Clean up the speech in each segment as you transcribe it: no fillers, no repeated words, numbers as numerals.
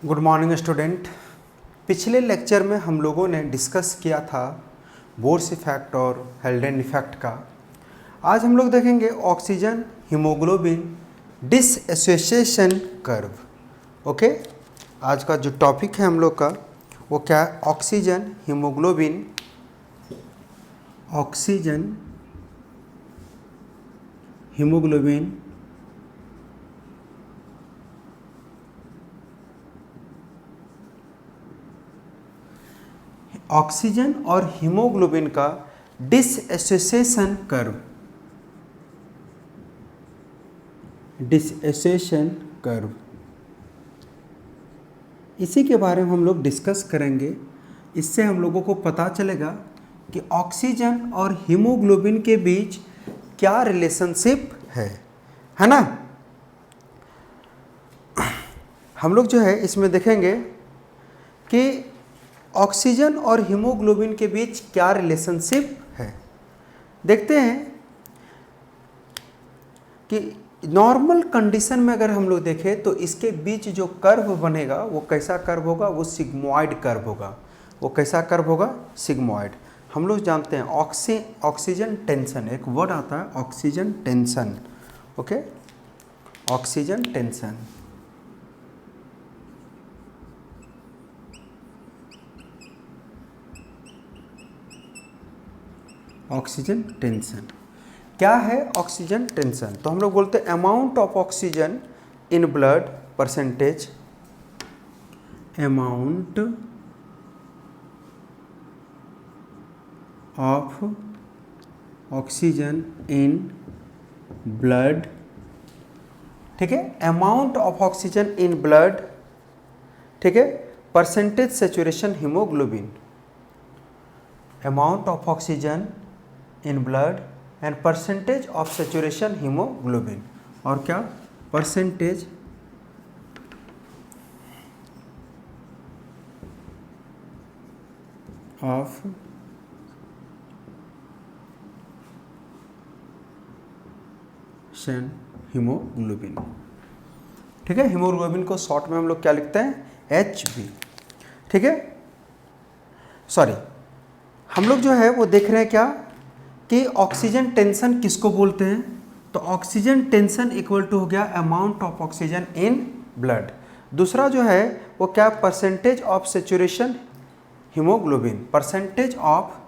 Good morning student. पिछले lecture में हम लोगों ने डिस्कस किया था बोर्स इफेक्ट और हेल्डेन इफेक्ट का। आज हम लोग देखेंगे oxygen haemoglobin dissociation curve. Okay, आज का जो टॉपिक है हम लोग का वो क्या है? ऑक्सीजन हीमोग्लोबिन ऑक्सीजन और हीमोग्लोबिन का डिसएसोसिएशन कर्व, इसी के बारे में हम लोग डिस्कस करेंगे। इससे हम लोगों को पता चलेगा कि ऑक्सीजन और हीमोग्लोबिन के बीच क्या रिलेशनशिप है ना। हम लोग जो है इसमें देखेंगे कि ऑक्सीजन और हीमोग्लोबिन के बीच क्या रिलेशनशिप है। देखते हैं कि नॉर्मल कंडीशन में अगर हम लोग देखें तो इसके बीच जो कर्व बनेगा वो कैसा कर्व होगा? वो सिग्मॉइड कर्व होगा। वो कैसा कर्व होगा? सिग्मॉइड। हम लोग जानते हैं ऑक्सीजन टेंशन, एक वर्ड आता है oxygen tension. Okay, oxygen tension. Oxygen tension क्या है? ऑक्सीजन टेंशन तो हम लोग बोलते हैं amount of oxygen in blood percentage, amount of oxygen in blood. ठीक है, amount of oxygen in blood, ठीक है, percentage saturation haemoglobin, amount of oxygen in blood and percentage of saturation haemoglobin. और क्या? Percentage of haemoglobin. ठीक है, haemoglobin को short में हम लोग क्या लिखते हैं? HB। ठीक है, सॉरी, हम लोग जो है वो देख रहे हैं क्या कि ऑक्सीजन टेंशन किसको बोलते हैं? तो ऑक्सीजन टेंशन इक्वल टू हो गया amount of oxygen in blood. दूसरा जो है वो क्या? Percentage of saturation haemoglobin, percentage of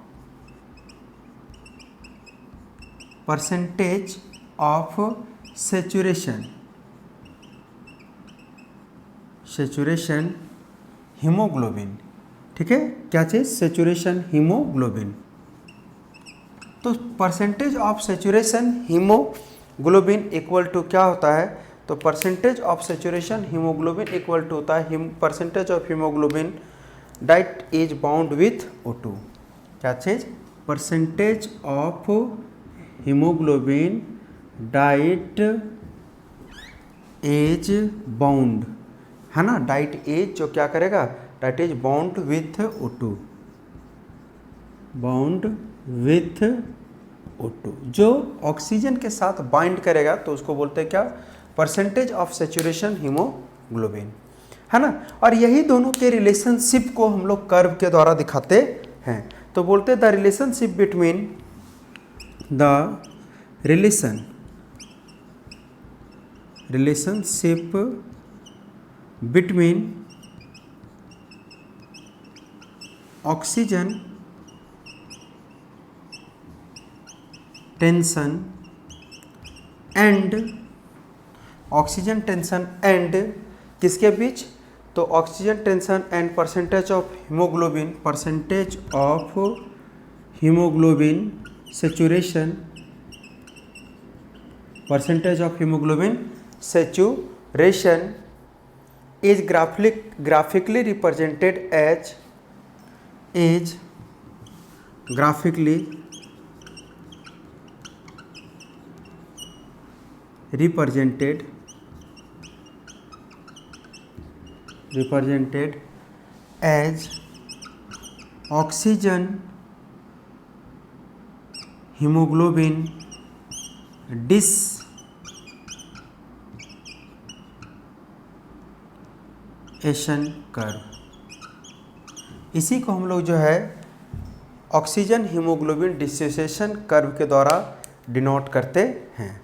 saturation haemoglobin. ठीक है, क्या चीज? Saturation haemoglobin. तो percentage of saturation haemoglobin equal to क्या होता है? तो percentage of saturation haemoglobin equal to होता है percentage of haemoglobin that is bound with O2। क्या चीज? Percentage of haemoglobin that is bound, है ना। डाइट इज जो क्या करेगा? Diet is bound with O2, bound with O2, जो ऑक्सीजन के साथ बाइंड करेगा तो उसको बोलते हैं क्या? परसेंटेज ऑफ सैचुरेशन हीमोग्लोबिन, है ना। और यही दोनों के रिलेशनशिप को हम लोग कर्व के द्वारा दिखाते हैं। तो बोलते हैं the relationship between oxygen tension and किसके बीच? तो oxygen tension and percentage of haemoglobin saturation, percentage of haemoglobin saturation is graphically represented as represented as oxygen hemoglobin एशन कर्व, इसी को हम लोग जो है ऑक्सीजन हीमोग्लोबिन डिसोसिएशन कर्व के द्वारा डिनोट करते हैं।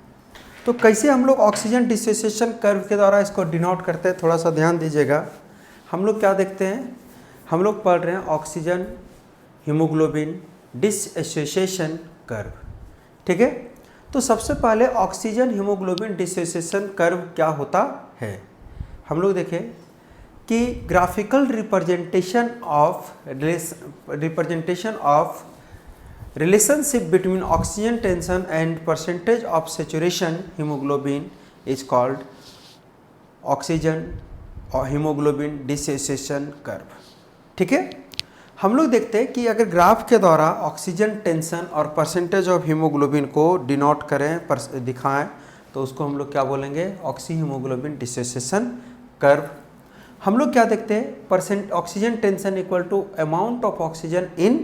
तो कैसे हम लोग ऑक्सीजन डिसोसिएशन कर्व के द्वारा इसको डिनोट करते हैं, थोड़ा सा ध्यान दीजिएगा। हम लोग क्या देखते हैं, हम लोग पढ़ रहे हैं ऑक्सीजन हीमोग्लोबिन डिसोसिएशन कर्व, ठीक है। तो सबसे पहले ऑक्सीजन हीमोग्लोबिन डिसोसिएशन कर्व क्या होता है, हम लोग देखें कि graphical representation of relationship between oxygen tension and percentage of saturation hemoglobin is called oxygen or hemoglobin dissociation curve, ठीक है। हम लोग देखते हैं कि अगर ग्राफ के द्वारा ऑक्सीजन टेंशन और परसेंटेज ऑफ हीमोग्लोबिन को डिनोट करें, दिखाएं, तो उसको हम लोग क्या बोलेंगे, ऑक्सी हीमोग्लोबिन डिसोसिएशन कर्व। हम लोग क्या देखते हैं, oxygen tension equal to amount of oxygen in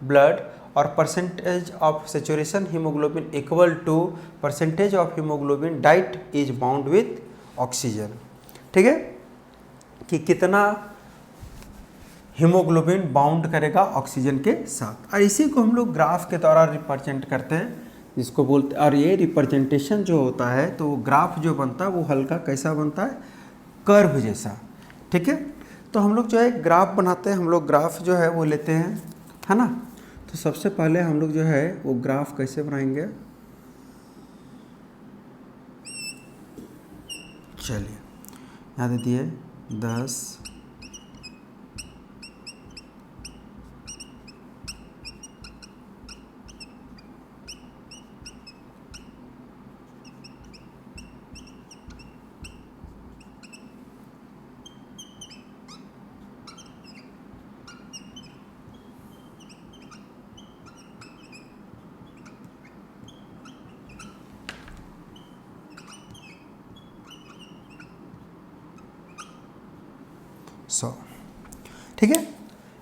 blood और percentage of saturation haemoglobin equal to percentage of haemoglobin that is bound with oxygen, ठीक है, कि कितना हीमोग्लोबिन बाउंड करेगा ऑक्सीजन के साथ। और इसी को हम लोग ग्राफ के द्वारा रिप्रेजेंट करते हैं, जिसको बोलते, और ये रिप्रेजेंटेशन जो होता है तो ग्राफ जो बनता है वो हल्का कैसा बनता है, कर्व जैसा, ठीक है। तो हम लोग जो है ग्राफ बनाते हैं, हम लोग ग्राफ जो है वो लेते हैं, है ना। तो सबसे पहले हम लोग जो है वो ग्राफ कैसे बनाएंगे, चलिए यहाँ दे दिए 10, ठीक है।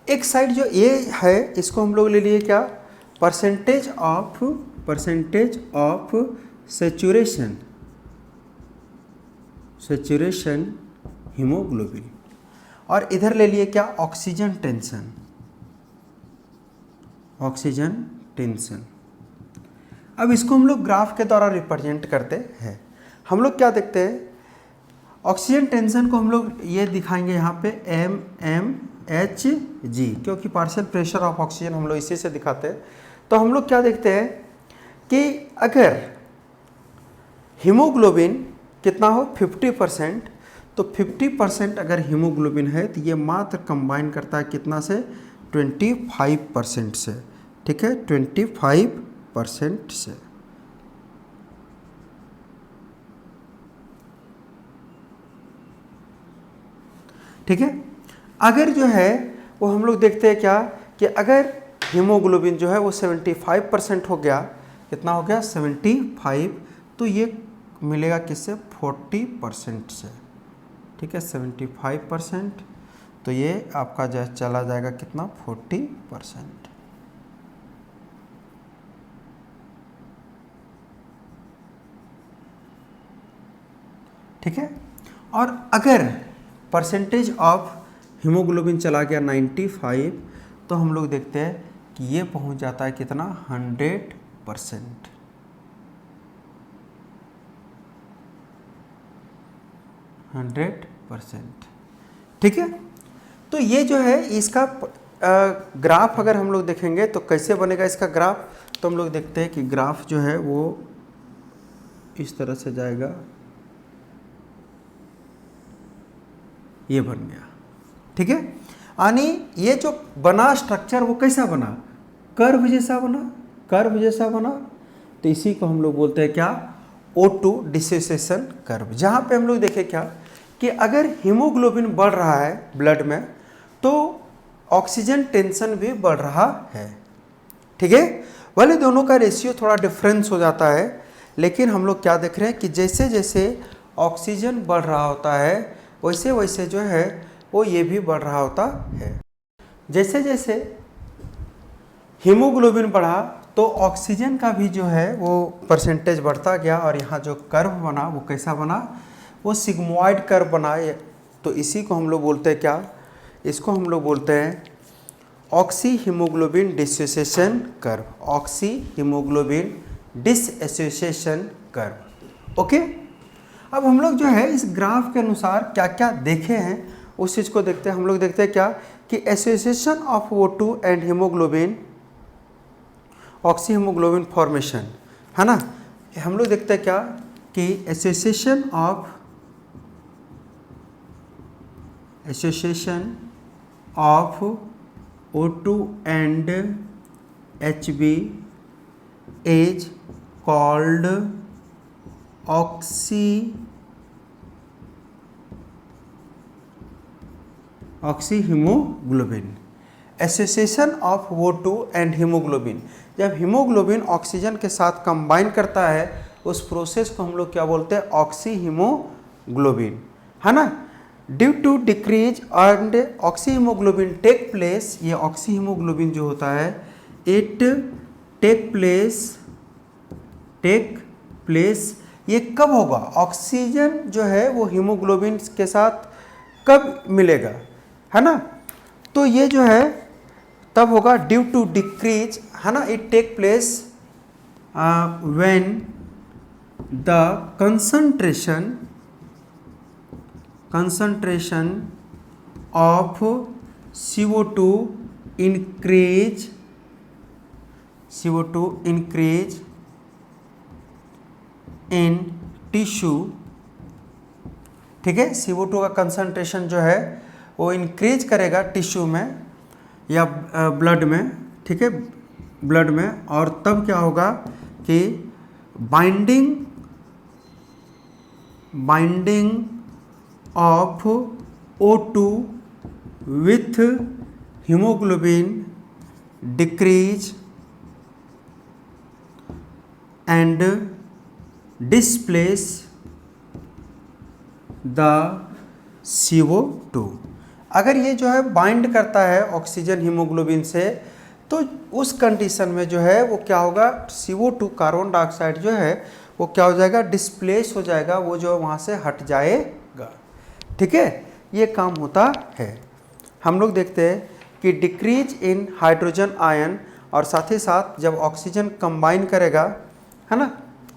एक साइड जो ए है इसको हम लोग ले लिए क्या, परसेंटेज ऑफ सेचुरेशन हीमोग्लोबिन, और इधर ले लिए क्या, ऑक्सीजन टेंशन। अब इसको हम लोग ग्राफ के द्वारा रिप्रेजेंट करते हैं। हम लोग क्या देखते हैं, ऑक्सीजन टेंशन को हम लोग ये दिखाएंगे यहाँ पे mmHg, क्योंकि पार्शियल प्रेशर ऑफ ऑक्सीजन हम लोग इसी से दिखाते हैं। तो हम लोग क्या देखते हैं कि अगर हीमोग्लोबिन कितना हो 50%, तो 50% अगर हीमोग्लोबिन है तो ये मात्र कंबाइन करता है कितना से, 25% से, ठीक है, 25% से, ठीक है। अगर जो है वो हम लोग देखते हैं क्या कि अगर हीमोग्लोबिन जो है वो 75% हो गया, कितना हो गया 75, तो ये मिलेगा किससे, 40% से, ठीक है, 75%, तो ये आपका जो चला जाएगा कितना, 40%, ठीक है। और अगर परसेंटेज ऑफ हीमोग्लोबिन चला गया 95, तो हम लोग देखते हैं कि ये पहुंच जाता है कितना, 100%, ठीक है। तो ये जो है इसका ग्राफ अगर हम लोग देखेंगे तो कैसे बनेगा इसका ग्राफ, तो हम लोग देखते हैं कि ग्राफ जो है वो इस तरह से जाएगा, ये बन गया, ठीक है। यानी ये जो बना स्ट्रक्चर वो कैसा बना, कर्व जैसा बना, तो इसी को हम लोग बोलते हैं क्या, O2 डिसोसिएशन कर्व। जहाँ पे हम लोग देखें क्या कि अगर हीमोग्लोबिन बढ़ रहा है ब्लड में तो ऑक्सीजन टेंशन भी बढ़ रहा है, ठीक है। भले दोनों का रेशियो थोड़ा डिफरेंस हो जाता है, लेकिन हम लोग क्या देख रहे हैं कि जैसे जैसे ऑक्सीजन बढ़ रहा होता है वैसे वैसे जो है वो ये भी बढ़ रहा होता है। जैसे जैसे हीमोग्लोबिन बढ़ा तो ऑक्सीजन का भी जो है वो परसेंटेज बढ़ता गया, और यहाँ जो कर्व बना वो कैसा बना, वो सिग्मोइड कर्व बना, तो इसी को हम लोग बोलते हैं क्या, इसको हम लोग बोलते हैं oxy haemoglobin dissociation curve, oxy haemoglobin dissociation curve. Okay, अब हम लोग जो है इस ग्राफ के अनुसार क्या क्या देखे हैं उस चीज़ को देखते हैं। हम लोग देखते हैं क्या कि association of O2 and haemoglobin, oxy haemoglobin formation, है ना। हम लोग देखते हैं क्या कि association of O2 and HB is called oxy haemoglobin. Association of O2 and haemoglobin, जब हीमोग्लोबिन ऑक्सीजन के साथ कंबाइन करता है उस प्रोसेस को हम लोग क्या बोलते हैं, ऑक्सी हीमोग्लोबिन, है ना। Due to decrease and oxyhaemoglobin take place, ये ऑक्सी हीमोग्लोबिन जो होता है इट टेक प्लेस, ये कब होगा, ऑक्सीजन जो है वो हीमोग्लोबिन के साथ कब मिलेगा, है ना। तो ये जो है तब होगा ड्यू टू डिक्रीज, है ना, it take place when the concentration of CO2 increase in tissue, ठीक है। CO2 का कंसंट्रेशन जो है वो इंक्रीज करेगा टिश्यू में या ब्लड में, ठीक है, ब्लड में, और तब क्या होगा कि binding of O2 with hemoglobin decrease and displace the CO2। अगर ये जो है बाइंड करता है ऑक्सीजन हीमोग्लोबिन से, तो उस कंडीशन में जो है वो क्या होगा, CO2 कार्बन डाइऑक्साइड जो है वो क्या हो जाएगा, डिस्प्लेस हो जाएगा, वो जो वहाँ से हट जाएगा, ठीक है। ये काम होता है। हम लोग देखते हैं कि डिक्रीज इन हाइड्रोजन आयन, और साथ ही साथ जब ऑक्सीजन कंबाइन करेगा, है ना,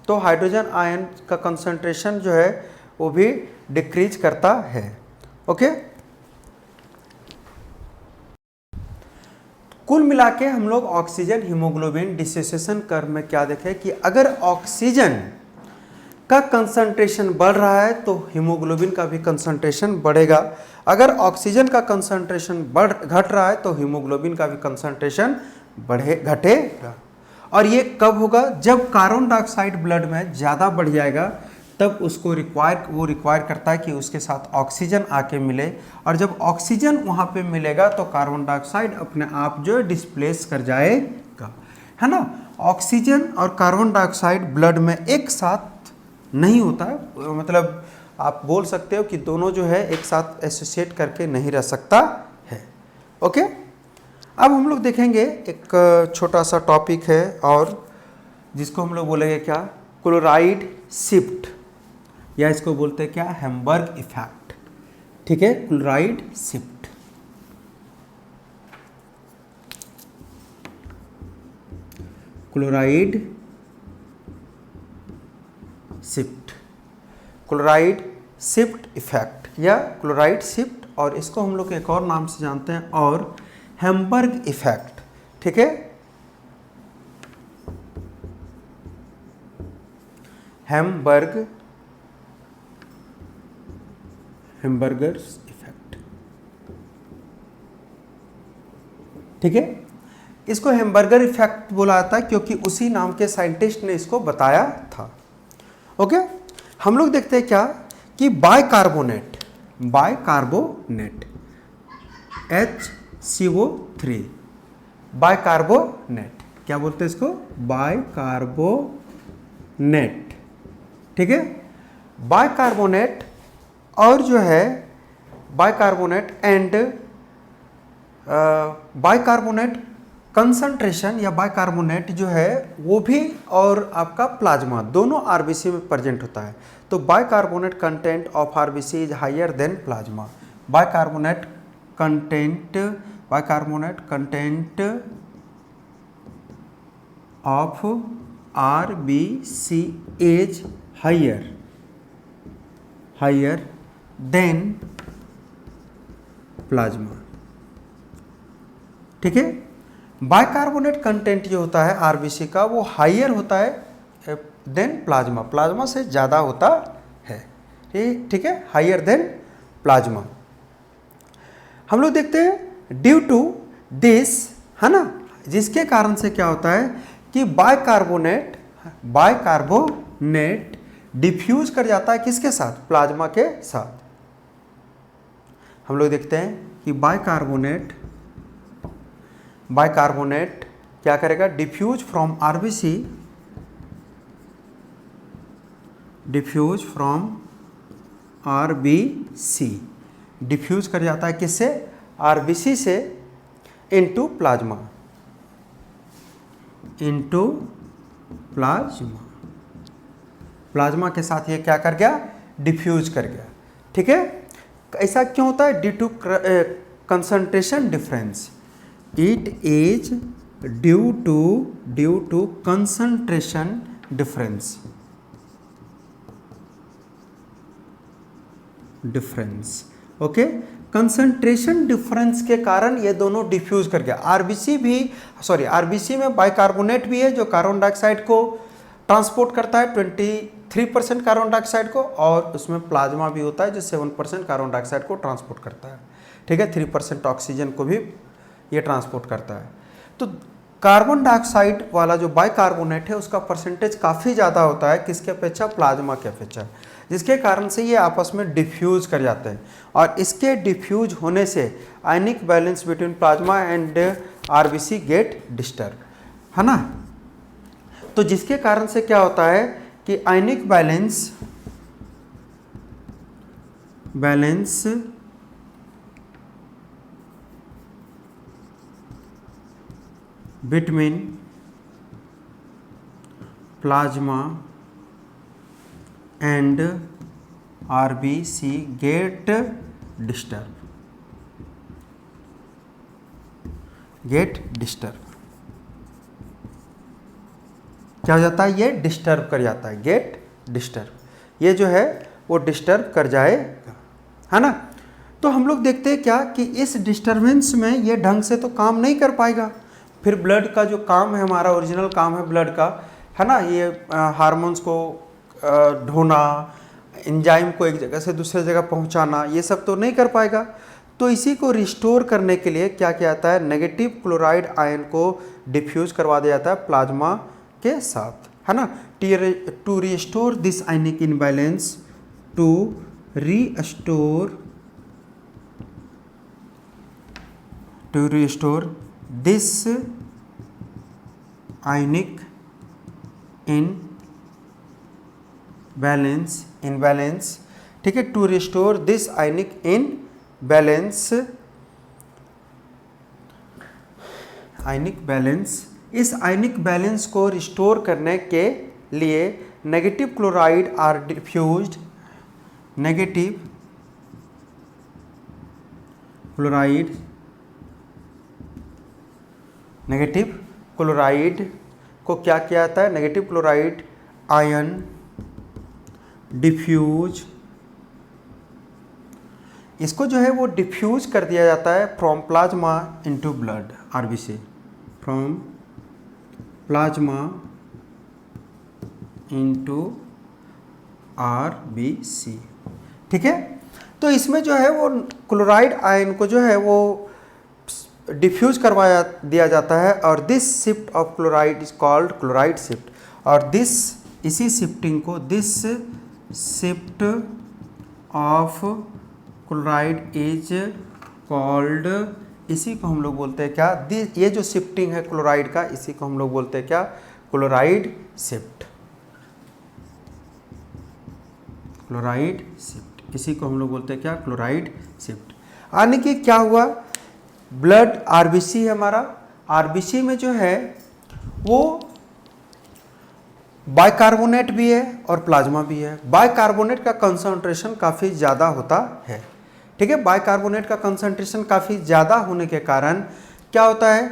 तो हाइड्रोजन आयन का कंसंट्रेशन जो है वो भी डिक्रीज करता है। ओके, कुल मिला के हम लोग ऑक्सीजन हीमोग्लोबिन डिसोसिएशन कर्व में क्या देखें कि अगर ऑक्सीजन का कंसंट्रेशन बढ़ रहा है तो हीमोग्लोबिन का भी कंसंट्रेशन बढ़ेगा, अगर ऑक्सीजन का कंसंट्रेशन घट रहा है तो हीमोग्लोबिन का भी कंसंट्रेशन घटेगा। और ये कब होगा, जब कार्बन डाइऑक्साइड ब्लड में ज़्यादा बढ़ जाएगा, तब उसको रिक्वायर करता है कि उसके साथ ऑक्सीजन आके मिले, और जब ऑक्सीजन वहाँ पे मिलेगा तो कार्बन डाइऑक्साइड अपने आप जो है डिस्प्लेस कर जाएगा, है ना। ऑक्सीजन और कार्बन डाइऑक्साइड ब्लड में एक साथ नहीं होता है, मतलब आप बोल सकते हो कि दोनों जो है एक साथ एसोसिएट करके नहीं रह सकता है। ओके, अब हम लोग देखेंगे एक छोटा सा टॉपिक है और जिसको हम लोग बोलेंगे क्या, क्लोराइड शिफ्ट, या इसको बोलते हैं क्या, हेम्बर्ग इफेक्ट, ठीक है। Chloride shift, chloride shift effect या क्लोराइड शिफ्ट, और इसको हम लोग एक और नाम से जानते हैं और हेम्बर्ग इफेक्ट, ठीक है। हेम्बर्गर इफेक्ट, ठीक है। इसको हेम्बर्गर इफेक्ट बोला जाता है क्योंकि उसी नाम के साइंटिस्ट ने इसको बताया था। ओके, हम लोग देखते हैं क्या कि बाइकार्बोनेट HCO3, बाइकार्बोनेट, क्या बोलते हैं इसको, बाइकार्बोनेट, ठीक है। बाइकार्बोनेट और जो है बाइकार्बोनेट एंड बाइकार्बोनेट कंसंट्रेशन या बाइकार्बोनेट जो है वो भी और आपका प्लाज्मा दोनों आरबीसी में प्रेजेंट होता है। तो bicarbonate content of RBC is higher than plasma. Bicarbonate content of RBC is higher than plasma. ठीक है, बाइकार्बोनेट कंटेंट जो होता है आरबीसी का वो हायर होता है देन प्लाज्मा, प्लाज्मा से ज़्यादा होता है। ठीक है, हायर देन प्लाज्मा। हम लोग देखते हैं ड्यू टू दिस, है ना, जिसके कारण से क्या होता है कि बाइकार्बोनेट डिफ्यूज कर जाता है किसके साथ, प्लाज्मा के साथ। हम लोग देखते हैं कि बाइकार्बोनेट क्या करेगा, डिफ्यूज फ्रॉम आरबीसी, डिफ्यूज कर जाता है किससे, आरबीसी से इनटू प्लाज्मा, प्लाज्मा के साथ ये क्या कर गया, डिफ्यूज कर गया। ठीक है, ऐसा क्यों होता है, due to concentration difference, it is due to concentration difference. Okay, concentration difference के कारण ये दोनों डिफ्यूज कर गया। आरबीसी में बाइकार्बोनेट भी है जो कार्बन डाइऑक्साइड को ट्रांसपोर्ट करता है 23% कार्बन डाइऑक्साइड को, और उसमें प्लाज्मा भी होता है जो 7% कार्बन डाइऑक्साइड को ट्रांसपोर्ट करता है। ठीक है, 3% ऑक्सीजन को भी ये ट्रांसपोर्ट करता है। तो कार्बन डाइऑक्साइड वाला जो बाइकार्बोनेट है उसका परसेंटेज काफ़ी ज़्यादा होता है किसके अपेक्षा, प्लाज्मा के अपेक्षा, जिसके कारण से ये आपस में डिफ्यूज कर जाते हैं। और इसके डिफ्यूज होने से ionic balance between plasma and RBC get disturb, है ना। तो जिसके कारण से क्या होता है कि ionic balance between plasma and RBC get disturb. क्या हो जाता है, ये डिस्टर्ब कर जाता है, गेट डिस्टर्ब, ये जो है वो डिस्टर्ब कर जाएगा, है ना। तो हम लोग देखते हैं क्या कि इस डिस्टर्बेंस में ये ढंग से तो काम नहीं कर पाएगा। फिर ब्लड का जो काम है, हमारा ओरिजिनल काम है ब्लड का, है ना, ये हार्मोन्स को ढोना, एंजाइम को एक जगह से दूसरे जगह पहुंचाना, ये सब तो नहीं कर पाएगा। तो इसी को रिस्टोर करने के लिए क्या किया जाता है, नेगेटिव क्लोराइड आयन को डिफ्यूज करवा दिया जाता है प्लाज्मा के साथ, है ना, to restore this ionic imbalance, to restore this ionic imbalance, ठीक है, to restore this ionic imbalance, इस आयनिक बैलेंस को रिस्टोर करने के लिए negative chloride are diffused, negative chloride को क्या किया जाता है, नेगेटिव क्लोराइड आयन डिफ्यूज, इसको जो है वो डिफ्यूज कर दिया जाता है from plasma into blood, RBC, from plasma into RBC. ठीक है, तो इसमें जो है वो क्लोराइड आयन को जो है वो डिफ्यूज करवाया दिया जाता है, और this shift of chloride is called chloride shift, और इसी शिफ्टिंग को, this shift of chloride is called, इसी को हम लोग बोलते हैं क्या, ये जो शिफ्टिंग है क्लोराइड का, इसी को हम लोग बोलते हैं क्या, क्लोराइड शिफ्ट, इसी को हम लोग बोलते हैं क्या, क्लोराइड शिफ्ट। यानी कि क्या हुआ, ब्लड आरबीसी है हमारा, आरबीसी में जो है वो बाइकार्बोनेट भी है और प्लाज्मा भी है। बाइकार्बोनेट का कंसंट्रेशन काफ़ी ज़्यादा होता है, ठीक है। बाइकार्बोनेट का कंसंट्रेशन काफ़ी ज़्यादा होने के कारण क्या होता है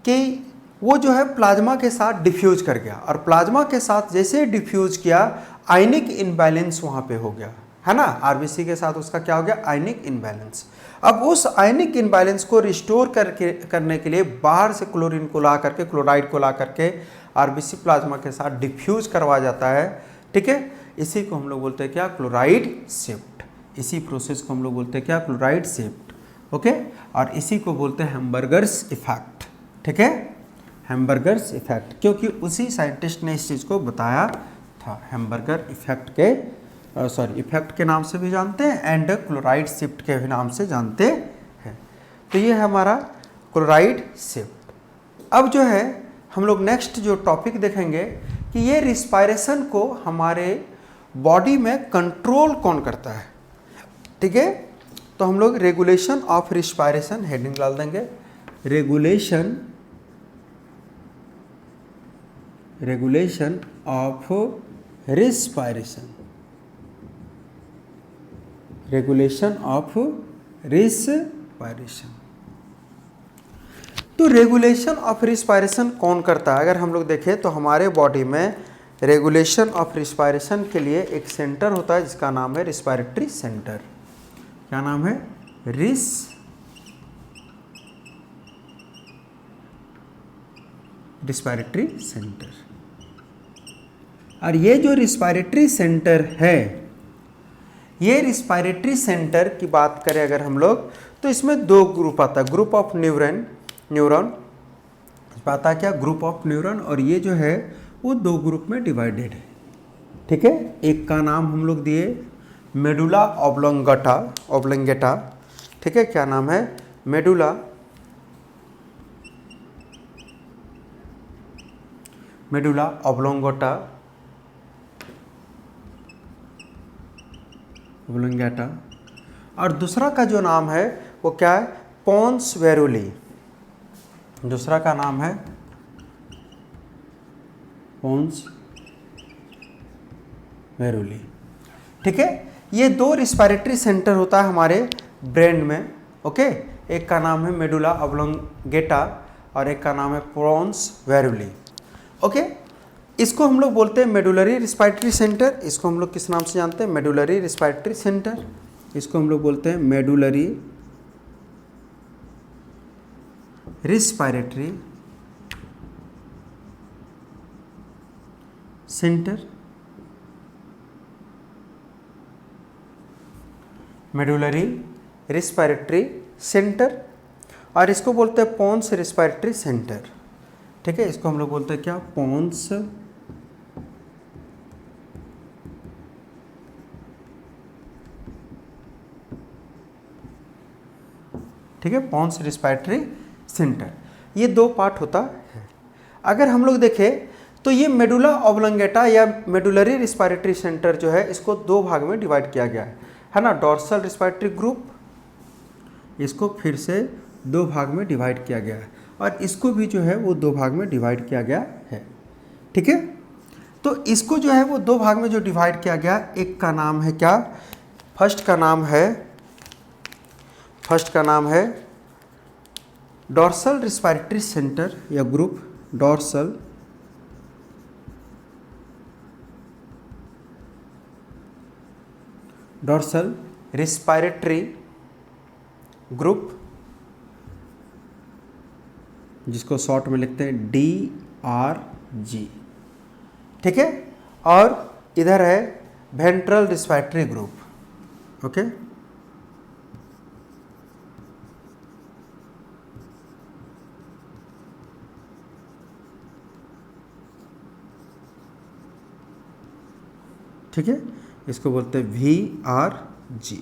कि वो जो है प्लाज्मा के साथ डिफ्यूज कर गया, और प्लाज्मा के साथ जैसे डिफ्यूज किया आयनिक इनबैलेंस वहाँ पे हो गया, है ना। आरबीसी के साथ उसका क्या हो गया, आयनिक इनबैलेंस। अब उस आयनिक इनबैलेंस को रिस्टोर करने के लिए बाहर से क्लोरीन को ला करके, क्लोराइड को ला करके आरबीसी प्लाज्मा के साथ डिफ्यूज करवाया जाता है, ठीक है। इसी को हम लोग बोलते हैं क्या, क्लोराइड शिफ्ट। इसी प्रोसेस को हम लोग बोलते हैं क्या, क्लोराइड शिफ्ट, ओके। और इसी को बोलते हैं हैम्बर्गर्स इफेक्ट, ठीक है, हैम्बर्गर्स इफेक्ट, क्योंकि उसी साइंटिस्ट ने इस चीज़ को बताया था। हैम्बर्गर इफेक्ट के इफेक्ट के नाम से भी जानते हैं एंड क्लोराइड शिफ्ट के भी नाम से जानते हैं। तो ये है हमारा क्लोराइड शिफ्ट। अब जो है हम लोग नेक्स्ट जो टॉपिक देखेंगे कि ये रिस्पायरेशन को हमारे बॉडी में कंट्रोल कौन करता है, ठीक है। तो हम लोग रेगुलेशन ऑफ रिस्पायरेशन हेडिंग डाल देंगे, regulation of respiration, regulation of respiration. तो रेगुलेशन ऑफ रिस्पायरेशन कौन करता है, अगर हम लोग देखें तो हमारे बॉडी में रेगुलेशन ऑफ रिस्पायरेशन के लिए एक सेंटर होता है जिसका नाम है रिस्पायरेटरी सेंटर। क्या नाम है, रिस्पायरेटरी सेंटर। और ये जो रिस्पायरेटरी सेंटर है, ये रिस्पायरेटरी सेंटर की बात करें अगर हम लोग तो इसमें दो ग्रुप आता है, ग्रुप ऑफ न्यूरॉन आता है क्या, ग्रुप ऑफ न्यूरॉन। और ये जो है वो दो ग्रुप में डिवाइडेड है, ठीक है। एक का नाम हम लोग दिए मेडुला ऑब्लोंगेटा, ठीक है। क्या नाम है, मेडुला ऑब्लोंगेटा। और दूसरा का जो नाम है वो क्या है, पोन्स वेरुली। दूसरा का नाम है पोन्स वेरुली, ठीक है। ये दो रिस्पायरेटरी सेंटर होता है हमारे ब्रेन में, ओके। एक का नाम है मेडुला ऑब्लोंगेटा और एक का नाम है पोन्स वेरुली, ओके। इसको हम लोग बोलते हैं मेडुलरी रिस्पायरेटरी सेंटर। इसको हम लोग किस नाम से जानते हैं, मेडुलरी रिस्पायरेटरी सेंटर। इसको हम लोग बोलते हैं medullary respiratory centre, medullary respiratory centre. और इसको बोलते हैं पोन्स रिस्पायरेटरी सेंटर, ठीक है। इसको हम लोग बोलते हैं क्या, पोन्स ठीक है, पोन्स रिस्पायरेटरी सेंटर। ये दो पार्ट होता है। अगर हम लोग देखें तो ये मेडुला ऑब्लोंगेटा या मेडुलरी रिस्पायरेटरी सेंटर जो है इसको दो भाग में डिवाइड किया गया है ना, डॉर्सल रिस्पायरेटरी ग्रुप, इसको फिर से दो भाग में डिवाइड किया गया है, और इसको भी जो है वो दो भाग में डिवाइड किया गया है, ठीक है। तो इसको जो है वो दो भाग में जो डिवाइड किया गया, एक का नाम है क्या, फर्स्ट का नाम है डॉर्सल रिस्पायरेटरी सेंटर या ग्रुप, डॉर्सल रिस्पायरेटरी ग्रुप, जिसको शॉर्ट में लिखते हैं DRG, ठीक है। और इधर है वेंट्रल रिस्पायरेटरी ग्रुप, ओके। ठीक है, इसको बोलते हैं VRG।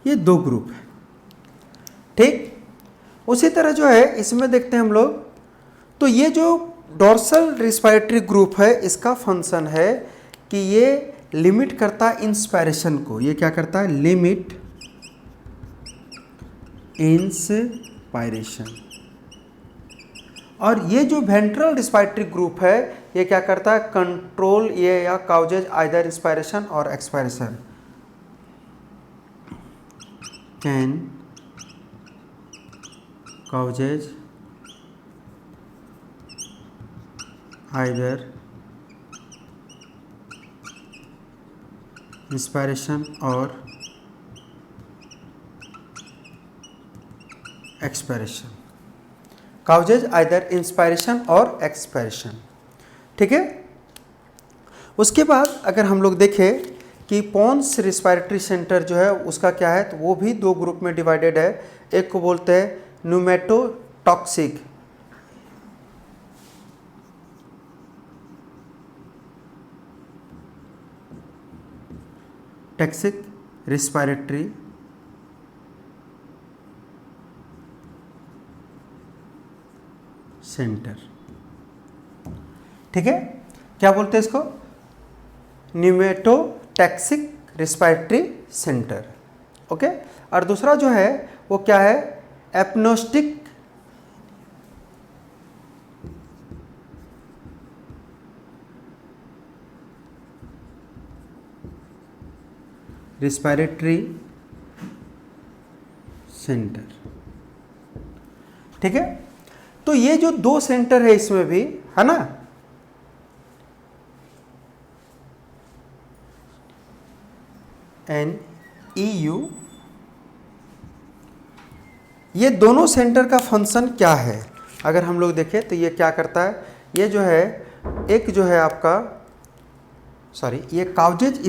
ये दो ग्रुप है, ठीक। उसी तरह जो है इसमें देखते हैं हम लोग, तो ये जो डॉर्सल रिस्पायरेटरी ग्रुप है इसका फंक्शन है कि ये लिमिट करता है इंस्पायरेशन को। ये क्या करता है, लिमिट इंस्पायरेशन, और ये जो वेंट्रल रिस्पायरेटरी ग्रुप है ये क्या करता है, कंट्रोल ये या काउजेज आइदर इंस्पायरेशन और expiration, can causes either inspiration और एक्सपायरेशन, काउजेज आइदर इंस्पायरेशन और एक्सपायरेशन। ठीक है। उसके बाद अगर हम लोग देखें कि पोन्स रिस्पायरेटरी सेंटर जो है उसका क्या है, तो वो भी दो ग्रुप में डिवाइडेड है। एक को बोलते हैं न्यूमेटोटॉक्सिक, टॉक्सिक रिस्पायरेटरी सेंटर। ठीक है, क्या बोलते हैं इसको, न्यूमेटोटॉक्सिक रिस्पायरेटरी सेंटर। ओके। और दूसरा जो है वो क्या है, एपनोस्टिक रिस्पायरेटरी सेंटर। ठीक है। तो ये जो दो सेंटर है इसमें भी है ना, NEU, ये दोनों सेंटर का फंक्शन क्या है अगर हम लोग देखें तो ये क्या करता है, ये जो है एक जो है आपका ये काउजेज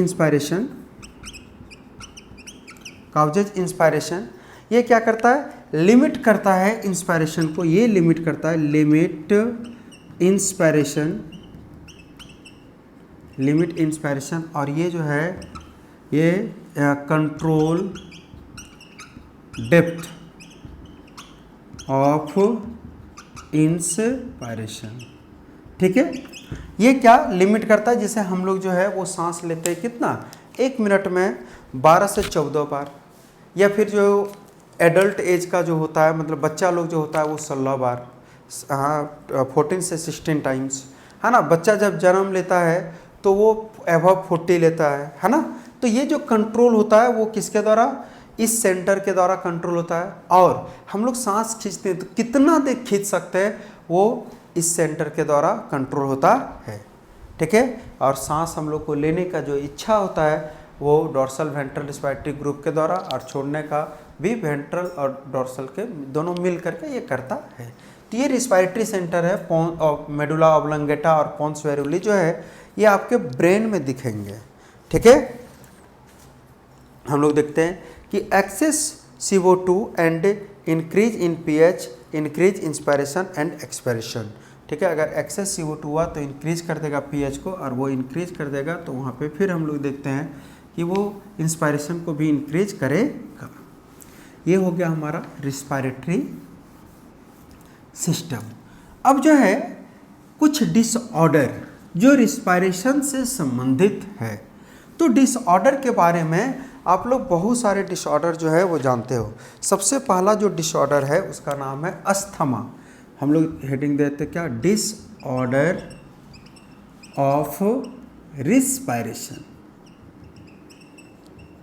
इंस्पायरेशन ये क्या करता है, लिमिट करता है इंस्पायरेशन को, ये लिमिट करता है, लिमिट इंस्पायरेशन, और ये जो है ये कंट्रोल डेप्थ ऑफ इंस्पायरेशन। ठीक है। ये क्या लिमिट करता है, जिसे हम लोग जो है वो सांस लेते हैं कितना, 1 मिनट में 12 से 14 बार, या फिर जो एडल्ट एज का जो होता है, मतलब बच्चा लोग जो होता है वो 16 बार, हाँ 14 से 16 टाइम्स, है ना। बच्चा जब जन्म लेता है तो वो एबव 40 लेता है ना। तो ये जो कंट्रोल होता है वो किसके द्वारा, इस सेंटर के द्वारा कंट्रोल होता है। और हम लोग सांस खींचते हैं तो कितना देर खींच सकते हैं वो इस सेंटर के द्वारा कंट्रोल होता है। ठीक है। और सांस हम लोग को लेने का जो इच्छा होता है वो डोर्सल वेंट्रल रिस्पायरेटरी ग्रुप के द्वारा, और छोड़ने का भी वेंट्रल और डोर्सल के दोनों मिल करके ये करता है। तो ये रिस्पायरेटरी सेंटर है, मेडुला ऑब्लंगेटा और पोन्स वेरुली जो है ये आपके ब्रेन में दिखेंगे। ठीक है। हम लोग देखते हैं कि excess CO2 and increase in pH, increase inspiration and expiration. ठीक है। अगर एक्सेस CO2 हुआ तो इंक्रीज कर देगा pH को, और वो इंक्रीज कर देगा तो वहाँ पे फिर हम लोग देखते हैं कि वो इंस्पायरेशन को भी इंक्रीज करेगा। ये हो गया हमारा रिस्पायरेटरी सिस्टम। अब जो है कुछ डिसऑर्डर जो रिस्पायरेशन से संबंधित है, तो डिसऑर्डर के बारे में आप लोग बहुत सारे डिसऑर्डर जो है वो जानते हो। सबसे पहला जो डिसऑर्डर है उसका नाम है अस्थमा। हम लोग हेडिंग देते क्या, डिसऑर्डर ऑफ रिस्पायरेशन।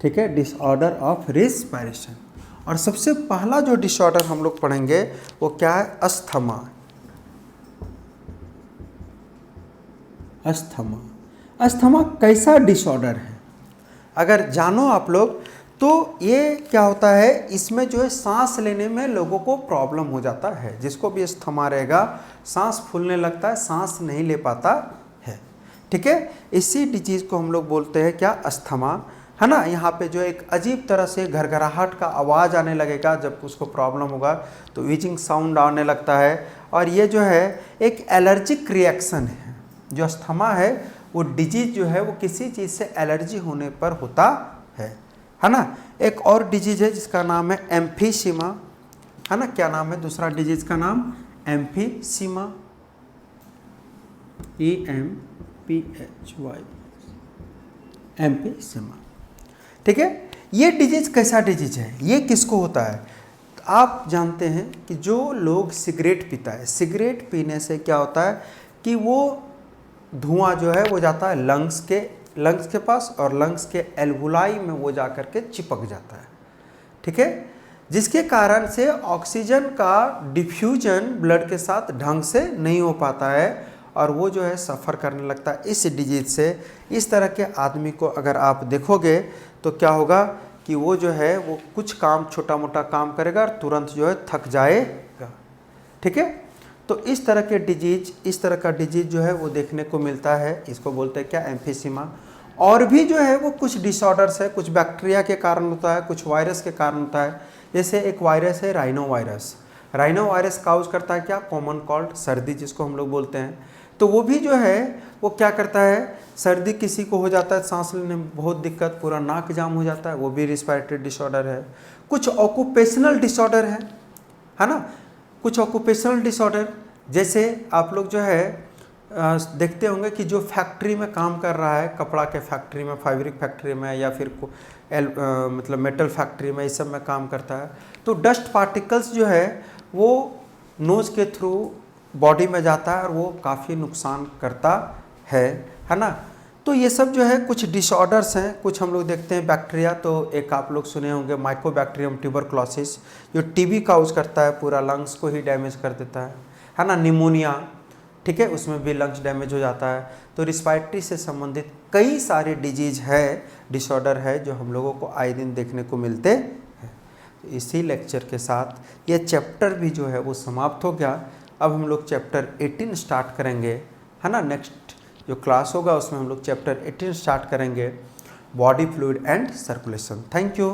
ठीक है, डिसऑर्डर ऑफ रिस्पायरेशन। और सबसे पहला जो डिसऑर्डर हम लोग पढ़ेंगे वो क्या है, अस्थमा। अस्थमा कैसा डिसऑर्डर है अगर जानो आप लोग, तो ये क्या होता है, इसमें जो है सांस लेने में लोगों को प्रॉब्लम हो जाता है। जिसको भी अस्थमा रहेगा सांस फूलने लगता है, सांस नहीं ले पाता है। ठीक है। इसी डिजीज़ को हम लोग बोलते हैं क्या, अस्थमा, है ना। यहाँ पे जो एक अजीब तरह से घरघराहट का आवाज़ आने लगेगा, जब उसको प्रॉब्लम होगा तो वीजिंग साउंड आने लगता है। और ये जो है एक एलर्जिक रिएक्शन है। जो अस्थमा है वो डिजीज जो है वो किसी चीज़ से एलर्जी होने पर होता है ना। एक और डिजीज है जिसका नाम है एम्फीसीमा, है ना। क्या नाम है दूसरा डिजीज का नाम, एम्फीसीमा, EMPHY, एम्फीसीमा। ठीक है। ये डिजीज कैसा डिजीज है, ये किसको होता है, आप जानते हैं कि जो लोग सिगरेट पीता है, सिगरेट पीने से क्या होता है कि वो धुआं जो है वो जाता है लंग्स के पास, और लंग्स के एल्वुलाई में वो जा कर के चिपक जाता है, ठीक है, जिसके कारण से ऑक्सीजन का डिफ्यूजन ब्लड के साथ ढंग से नहीं हो पाता है और वो जो है सफ़र करने लगता है इस डिजीज से। इस तरह के आदमी को अगर आप देखोगे तो क्या होगा कि वो जो है वो कुछ काम, छोटा मोटा काम करेगा और तुरंत जो है थक जाएगा, ठीक है। तो इस तरह का डिजीज जो है वो देखने को मिलता है, इसको बोलते हैं क्या, एम्फीसीमा। और भी जो है वो कुछ डिसऑर्डर्स है, कुछ बैक्टीरिया के कारण होता है, कुछ वायरस के कारण होता है। जैसे एक वायरस है राइनो वायरस काउज करता है क्या, कॉमन कोल्ड, सर्दी जिसको हम लोग बोलते हैं। तो वो भी जो है वो क्या करता है, सर्दी किसी को हो जाता है, सांस लेने में बहुत दिक्कत, पूरा नाक जाम हो जाता है, वो भी रिस्पिरेटरी डिसऑर्डर है। कुछ ऑक्यूपेशनल डिसऑर्डर है ना, कुछ ऑक्यूपेशनल डिसऑर्डर, जैसे आप लोग जो है देखते होंगे कि जो फैक्ट्री में काम कर रहा है, कपड़ा के फैक्ट्री में, फैब्रिक फैक्ट्री में, या फिर मतलब मेटल फैक्ट्री में, इस सब में काम करता है, तो डस्ट पार्टिकल्स जो है वो नोज़ के थ्रू बॉडी में जाता है और वो काफ़ी नुकसान करता है ना। तो ये सब जो है कुछ डिसऑर्डर्स हैं। कुछ हम लोग देखते हैं बैक्टीरिया, तो एक आप लोग सुने होंगे माइकोबैक्टीरियम ट्यूबरक्लोसिस, जो टीबी काउज करता है, पूरा लंग्स को ही डैमेज कर देता है ना। निमोनिया, ठीक है, उसमें भी लंग्स डैमेज हो जाता है। तो रिस्पायरेटरी से संबंधित कई सारे डिसऑर्डर है जो हम लोगों को आए दिन देखने को मिलते हैं। इसी लेक्चर के साथ ये चैप्टर भी जो है वो समाप्त हो गया। अब हम लोग चैप्टर 18 स्टार्ट करेंगे, है ना। नेक्स्ट जो क्लास होगा उसमें हम लोग चैप्टर 18 स्टार्ट करेंगे, body fluid and circulation. Thank you.